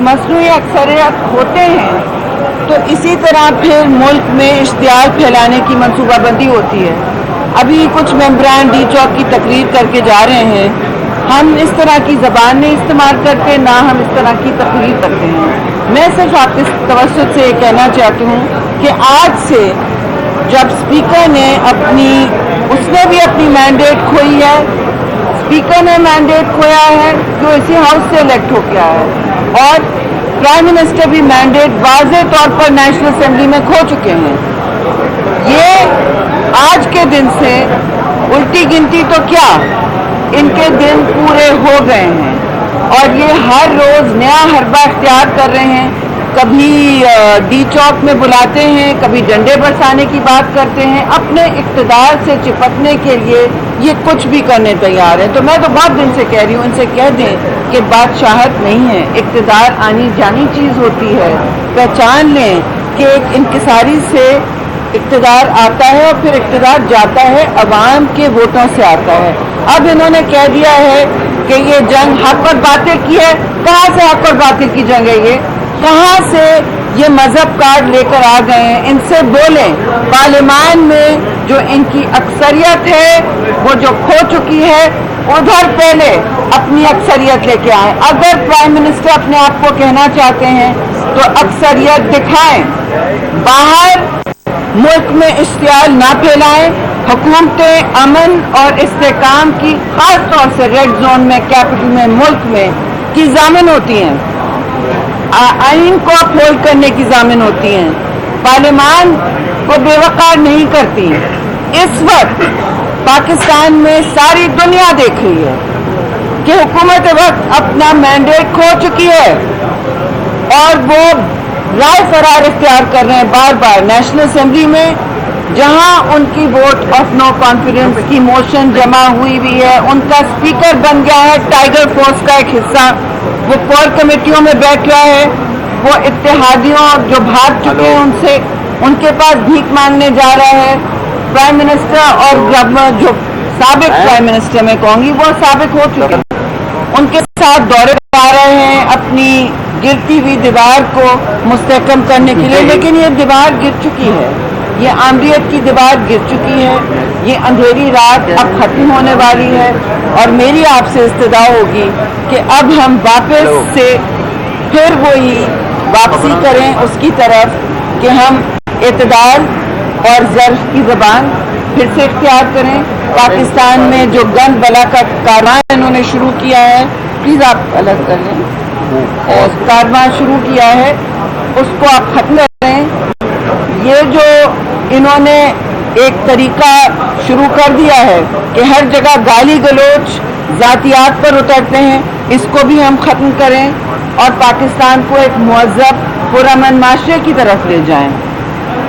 मसनूई अक्सरियत होते हैं तो इसी तरह फिर मुल्क में इश्तियाल फैलाने की मनसूबाबंदी होती है। अभी कुछ मेंबरान डी चौक की तकरीर करके जा रहे हैं। हम इस तरह की ज़बान नहीं इस्तेमाल करते, ना हम इस तरह की तकरीर करते हैं। मैं सिर्फ आपके तवज्जुह से ये कहना चाहती हूँ कि आज से जब स्पीकर ने उसने भी अपनी मैंडेट खोई है, स्पीकर ने मैंडेट खोया है जो इसी हाउस से इलेक्ट हो गया है, और प्राइम मिनिस्टर भी मैंडेट वाज़े तौर पर नेशनल असेंबली में खो चुके हैं। ये आज के दिन से उल्टी गिनती तो क्या, इनके दिन पूरे हो गए हैं और ये हर रोज़ नया हरबा इख्तियार कर रहे हैं। कभी डी चौक में बुलाते हैं, कभी डंडे बरसाने की बात करते हैं। अपने इक़्तिदार से चिपकने के लिए ये कुछ भी करने तैयार है। तो मैं तो बहुत दिन से कह रही हूँ, इनसे कह दें कि बादशाहत नहीं है, इक़्तिदार आनी जानी चीज़ होती है। पहचान लें कि एक इंकिसारी से इक़्तिदार आता है और फिर इक़्तिदार जाता है, अवाम के वोटों से आता है। अब इन्होंने कह दिया है कि ये जंग हक और बातिल की है। कहाँ से हक और बातिल की जंग है ये? कहाँ से ये मजहब कार्ड लेकर आ गए हैं? इनसे बोलें, पार्लियामान में जो इनकी अक्सरियत है वो जो खो चुकी है, उधर पहले अपनी अक्सरियत लेके आए। अगर प्राइम मिनिस्टर अपने आप को कहना चाहते हैं तो अक्सरियत दिखाएं, बाहर मुल्क में इश्तियाल ना फैलाएं। हुकूमतें अमन और इस्तेकाम की खास तौर से रेड जोन में, कैपिटल में, मुल्क में की जामिन होती हैं, आइन को अपहोल्ड करने की जामिन होती हैं, पार्लियामान को बेवकार नहीं करती। इस वक्त पाकिस्तान में सारी दुनिया देख रही है कि हुकूमत वक्त अपना मैंडेट खो चुकी है और वो राय फरार इख्तियार कर रहे हैं बार बार नेशनल असेंबली में, जहां उनकी वोट ऑफ नो कॉन्फिडेंस की मोशन जमा हुई भी है। उनका स्पीकर बन गया है टाइगर फोर्स का एक हिस्सा, वो कोर कमेटियों में बैठ रहा है, वो इत्तेहादियों जो भाग चुके हैं उनसे उनके पास भीख मांगने जा रहा है। प्राइम मिनिस्टर और गवर्नर, जो साबिक प्राइम मिनिस्टर मैं कहूँगी, वो साबिक हो चुके हैं, उनके साथ दौरे आ रहे हैं अपनी गिरती हुई दीवार को मुस्तहकम करने के लिए। लेकिन ये दीवार गिर चुकी है, ये आमरीत की दीवार गिर चुकी है। ये अंधेरी रात अब खत्म होने वाली है और मेरी आपसे इस्तदा होगी कि अब हम वापस से फिर वही वापसी करें उसकी तरफ कि हम इत्दाल और ज़र्फ़ की ज़बान फिर से इख्तियार करें। पाकिस्तान में जो गन बला का कारवां इन्होंने शुरू किया है, प्लीज़ आप अलग कर लें, कारवां शुरू किया है उसको आप ख़त्म करें। ये जो इन्होंने एक तरीका शुरू कर दिया है कि हर जगह गाली गलोच ज़ातियात पर उतरते हैं, इसको भी हम ख़त्म करें और पाकिस्तान को एक मुहज़्ज़ब पुरअमन माशरे की तरफ ले जाएं।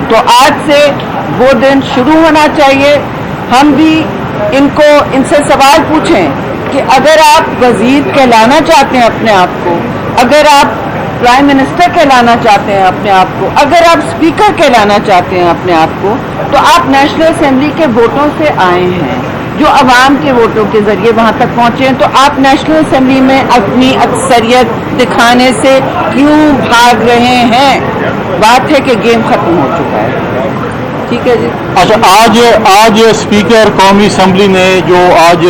तो आज से वो दिन शुरू होना चाहिए। हम भी इनसे सवाल पूछें कि अगर आप वज़ीर कहलाना चाहते हैं अपने आप को, अगर आप प्राइम मिनिस्टर कहलाना चाहते हैं अपने आप को, अगर आप स्पीकर कहलाना चाहते हैं अपने आप को, तो आप नेशनल असेंबली के वोटों से आए हैं, जो अवाम के वोटों के जरिए वहां तक पहुंचे हैं। तो आप नेशनल असेंबली में अपनी अक्सरियत दिखाने से क्यों भाग रहे हैं? बात है कि गेम खत्म हो चुका है। ठीक है जी। अच्छा, आज स्पीकर कौमी असम्बली ने जो आज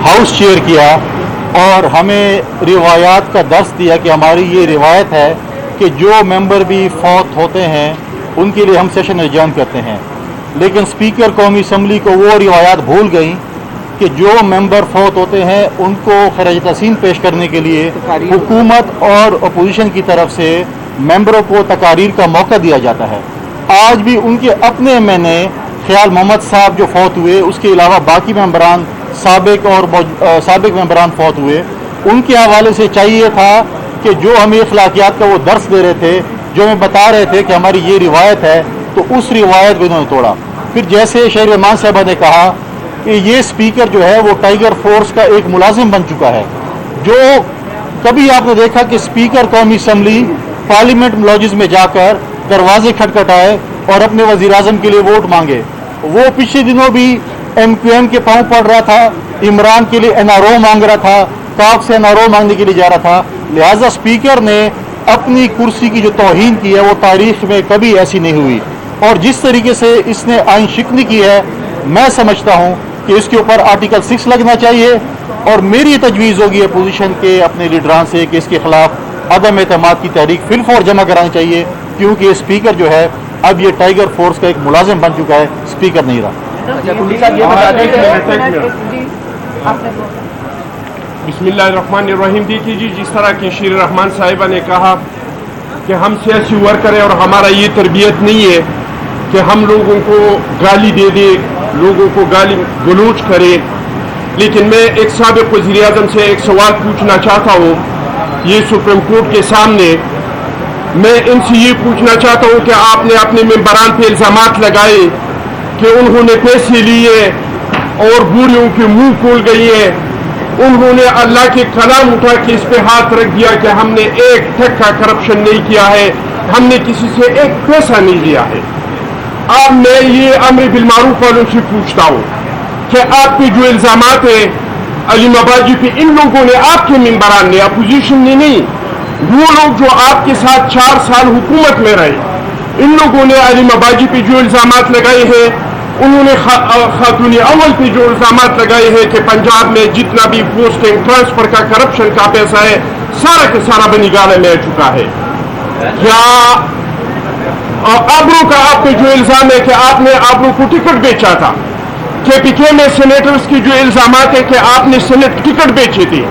हाउस चेयर किया और हमें रिवायात का दर्स दिया कि हमारी ये रिवायत है कि जो मेंबर भी फौत होते हैं उनके लिए हम सेशन एडजर्न करते हैं। लेकिन स्पीकर कौमी असम्बली को वो रिवायात भूल गई कि जो मेंबर फौत होते हैं उनको खराज तहसीन पेश करने के लिए हुकूमत और अपोजिशन की तरफ से मेंबरों को तकारीर का मौका दिया जाता है। आज भी उनके अपने मैंने ख्याल मोहम्मद साहब जो फौत हुए, उसके अलावा बाकी मेंबरान साबिक मेंबरान फौत हुए, उनके हवाले से चाहिए था कि जो हमें अखलाकियात का वो दर्स दे रहे थे, जो हमें बता रहे थे कि हमारी ये रिवायत है, तो उस रिवायत को इन्होंने तोड़ा। फिर जैसे शहर साहबा ने कहा कि ये स्पीकर जो है वो टाइगर फोर्स का एक मुलाजिम बन चुका है। जो कभी आपने देखा कि स्पीकर कौमी असम्बली पार्लियामेंट लॉजेस में जाकर दरवाजे खटखटाए और अपने वज़ीर आज़म के लिए वोट मांगे? वो पिछले दिनों भी MQM के पाँव पड़ रहा था, इमरान के लिए NRO मांग रहा था, काफ से NRO मांगने के लिए जा रहा था। लिहाजा स्पीकर ने اپنی کرسی کی جو توہین کی ہے وہ تاریخ میں کبھی ایسی نہیں ہوئی، اور جس طریقے سے اس نے آئین شکنی کی ہے میں سمجھتا ہوں کہ اس کے اوپر آرٹیکل 6 لگنا چاہیے، اور میری تجویز ہوگی اپوزیشن کے اپنے لیڈران سے کہ اس کے خلاف عدم اعتماد کی تحریک فی الفور جمع کرانی چاہیے، کیونکہ اسپیکر جو ہے اب یہ ٹائیگر فورس کا ایک ملازم بن چکا ہے، اسپیکر نہیں رہا۔ بسم اللہ الرحمن الرحیم۔ دیکھیے جی، جس طرح کہ شیر رحمان صاحبہ نے کہا کہ ہم سیاسی ورکر ہیں اور ہمارا یہ تربیت نہیں ہے کہ ہم لوگوں کو گالی دے دے، لوگوں کو گالی گلوچ کرے، لیکن میں ایک سابق وزیر اعظم سے ایک سوال پوچھنا چاہتا ہوں یہ سپریم کورٹ کے سامنے۔ میں ان سے یہ پوچھنا چاہتا ہوں کہ آپ نے اپنے ممبران پہ الزامات لگائے کہ انہوں نے پیسے لیے اور بوریوں کے منہ کھول گئی ہیں، انہوں نے اللہ کے کلام اٹھا کے اس پہ ہاتھ رکھ دیا کہ ہم نے ایک ٹکا کرپشن نہیں کیا ہے، ہم نے کسی سے ایک پیسہ نہیں لیا ہے۔ اب میں یہ امر بالمعروف والوں سے پوچھتا ہوں کہ آپ پہ جو الزامات ہیں علیم آبادی پہ، ان لوگوں نے، آپ کے ممبران نے، اپوزیشن نے نہیں، وہ لوگ جو آپ کے ساتھ 4 سال حکومت میں رہے، ان لوگوں نے علیم آبادی پہ جو الزامات لگائے ہیں، انہوں نے خاتون اول پہ جو الزامات لگائے ہیں کہ پنجاب میں جتنا بھی پوسٹنگ ٹرانسفر کا کرپشن کا پیسہ ہے سارا کا سارا بنی گالے میں آ چکا ہے۔ کیا آبرو کا آپ پہ جو الزام ہے کہ آپ نے آبرو کو ٹکٹ بیچا تھا، کے پی کے میں سینیٹرز کی جو الزامات ہے کہ آپ نے سینٹ ٹکٹ بیچے تھے،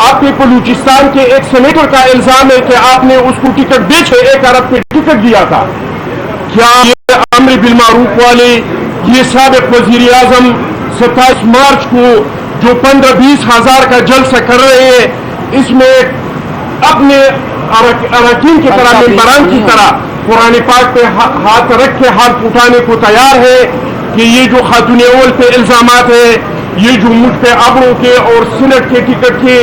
آپ کے بلوچستان کے ایک سینیٹر کا الزام ہے کہ آپ نے اس کو ٹکٹ بیچے، 1 ارب پہ ٹکٹ دیا تھا۔ کیا یہ امر بالمعروف والے، یہ سابق وزیر اعظم 27 مارچ کو جو 15-20 ہزار کا جلسہ کر رہے ہیں، اس میں اپنے اراکین کی طرح، ممبران کی طرح قرآن پاک پہ ہاتھ رکھ کے ہاتھ اٹھانے کو تیار ہے کہ یہ جو خاتون اول پہ الزامات ہیں، یہ جو مجھ پہ آبرو کے اور سینٹ کے ٹکٹ کے،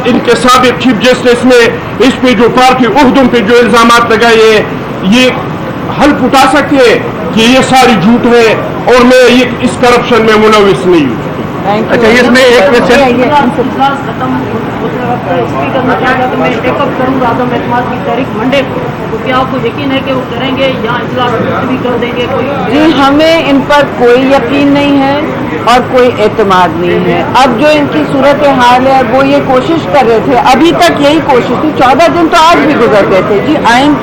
ان کے سابق چیف جسٹس نے اس پہ جو پارٹی عہدوں پہ جو الزامات لگائے ہیں، یہ حلف اٹھا سکتے ہیں کہ یہ ساری جھوٹ ہے اور میں اس کرپشن میں ملوث نہیں ہوں۔ اچھا، اس میں ایک میں ٹیک اپ کروں گا عدم اعتماد کی تاریخ منڈے کو، تو کیا آپ کو یقین ہے کہ وہ کریں گے یا اجلاس بھی کر دیں گے کوئی؟ جی، ہمیں ان پر کوئی یقین نہیں ہے اور کوئی اعتماد نہیں ہے۔ اب جو ان کی صورتحال ہے وہ یہ کوشش کر رہے تھے، ابھی تک یہی کوشش تھی، 14 دن تو آج بھی گزر گئے تھے۔ جی، آئین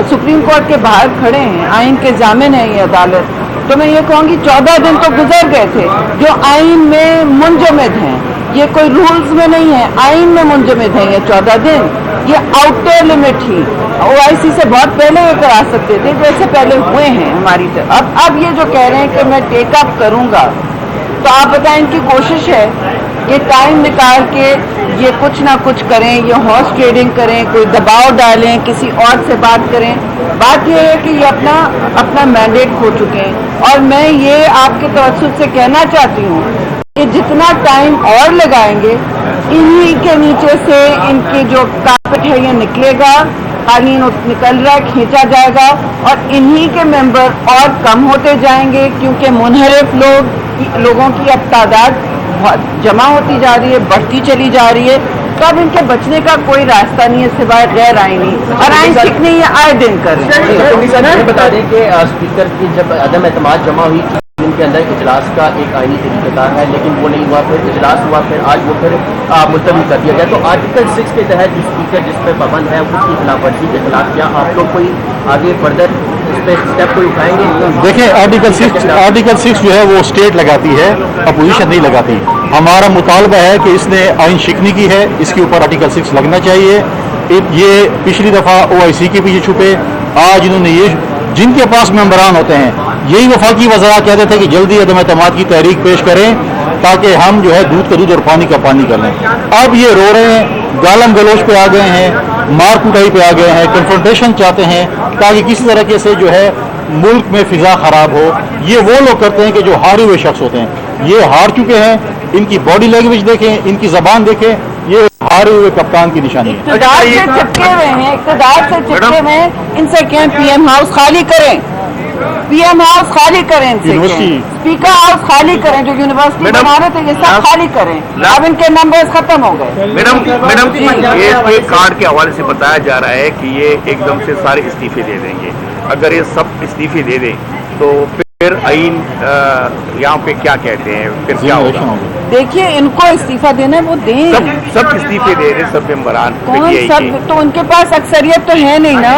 سپریم کورٹ کے باہر کھڑے ہیں، آئین کے ضامن ہے یہ عدالت، تو میں یہ کہوں گی 14 دن تو گزر گئے تھے جو آئین میں منجمد ہیں، یہ کوئی رولز میں نہیں ہے، آئین میں منجمد ہیں یہ 14 دن، یہ آؤٹر لمٹ ہی OIC سے بہت پہلے یہ کرا سکتے تھے، جیسے پہلے ہوئے ہیں ہماری طرف۔ اب یہ جو کہہ رہے ہیں کہ میں ٹیک اپ کروں گا، تو آپ بتائیں ان کی کوشش ہے کہ ٹائم نکال کے یہ کچھ نہ کچھ کریں، یہ ہارس ٹریڈنگ کریں، کوئی دباؤ ڈالیں، کسی اور سے بات کریں۔ بات یہ ہے کہ یہ اپنا مینڈیٹ کھو چکے ہیں، اور میں یہ آپ کے توسط سے کہنا چاہتی ہوں کہ جتنا ٹائم اور لگائیں گے، انہی کے نیچے سے ان کی جو کارپٹ ہے یہ نکلے گا، قالین نکل رہا ہے، کھینچا جائے گا، اور انہی کے ممبر اور کم ہوتے جائیں گے، کیونکہ منحرف لوگوں کی اب تعداد بہت جمع ہوتی جا رہی ہے، بڑھتی چلی جا رہی ہے، تو اب ان کے بچنے کا کوئی راستہ نہیں ہے سوائے غیر آئینی، اور آئین سیکھنے یہ آئے دن کر رہے ہیں۔ یہ بتا دیں کہ اسپیکر کی جب عدم اعتماد جمع ہوئی تھی ان کے اندر اجلاس کا ایک آئینی طریقہ کار ہے، لیکن وہ نہیں ہوا، پھر اجلاس ہوا، پھر آج وہ پھر ملتوی کر دیا گیا۔ تو آرٹیکل 6 کے تحت جو اسپیکر جس پہ پابند ہے اس کی خلاف ورزی کے خلاف کیا آپ لوگ کوئی آگے فردر اس پہ اسٹیپ کوئی اٹھائیں گے؟ دیکھیں، آرٹیکل 6 جو ہے وہ اسٹیٹ لگاتی ہے، اپوزیشن نہیں لگاتی۔ ہمارا مطالبہ ہے کہ اس نے آئین شکنی کی ہے، اس کے اوپر آرٹیکل 6 لگنا چاہیے۔ یہ پچھلی دفعہ OIC کے پیچھے چھپے، آج انہوں نے یہ جن کے پاس ممبران ہوتے ہیں یہی وفاقی وزراء کہتے تھے کہ جلدی عدم اعتماد کی تحریک پیش کریں تاکہ ہم جو ہے دودھ کا دودھ اور پانی کا پانی کر لیں۔ اب یہ رو رہے ہیں، گالم گلوچ پہ آ گئے ہیں، مار کٹائی پہ آ گئے ہیں، کنفرنٹیشن چاہتے ہیں تاکہ کسی طریقے سے جو ہے ملک میں فضا خراب ہو۔ یہ وہ لوگ کرتے ہیں کہ جو ہارے ہوئے شخص ہوتے ہیں، یہ ہار چکے ہیں، ان کی باڈی لینگویج دیکھیں، ان کی زبان دیکھیں، یہ ہارے ہوئے کپتان کی نشانی ہے۔ اقتدار سے چپکے ہوئے ہیں، ان سے کہیں PM ہاؤس خالی کریں، पीएम हाउस खाली करें इनसे, यूनिवर्सिटी। स्पीकर हाउस खाली करें, जो यूनिवर्सिटी मैडम, बना रहे थे ये सब खाली करें। अब इनके नंबर्स खत्म हो गए। मैडम ये कार्ड के हवाले से बताया जा रहा है कि ये एकदम से सारे इस्तीफे दे देंगे। अगर ये सब इस्तीफे दे दें तो फिर आइन यहाँ पे क्या कहते हैं, फिर क्या होगा? देखिए, इनको इस्तीफा देना है वो दें। सब इस्तीफे दे रहे, सब मेंबरान। कौन सब? तो उनके पास अक्सरियत तो है नहीं ना,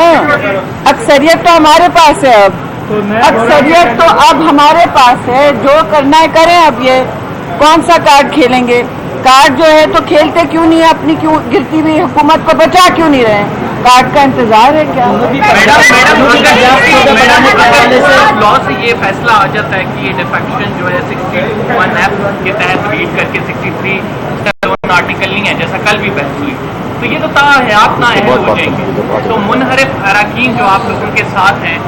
अक्सरियत तो हमारे पास है। अब अक्सरियत तो अब हमारे पास है, जो करना है करें। अब ये कौन सा कार्ड खेलेंगे? कार्ड जो है तो खेलते क्यों नहीं है? अपनी क्यों गिरती हुई हुकूमत को बचा क्यों नहीं रहे? कार्ड का इंतजार है क्या? लॉ से ये फैसला आ जाता है कि ये डिफेक्शन जो है 61F के तहत रीड करके 63 आर्टिकल नहीं है, जैसा कल भी बहस हुई, तो ये तो ताहयात नाअहल हो जाएंगे। तो मुनहरिफ अरकान जो आप लोगों के साथ हैं,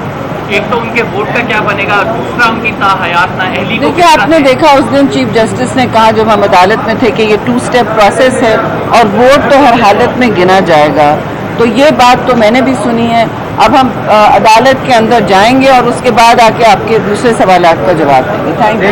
एक तो उनके वोट का क्या बनेगा, दूसरा उनकी ताहयात नाअहली को। देखिए, आपने देखा उस दिन चीफ जस्टिस ने कहा जब हम अदालत में थे कि ये 2 स्टेप प्रोसेस है और वोट तो हर हालत में गिना जाएगा। तो ये बात तो मैंने भी सुनी है। अब हम अदालत के अंदर जाएंगे और उसके बाद आके आपके दूसरे सवालात का जवाब देंगे। Thank you.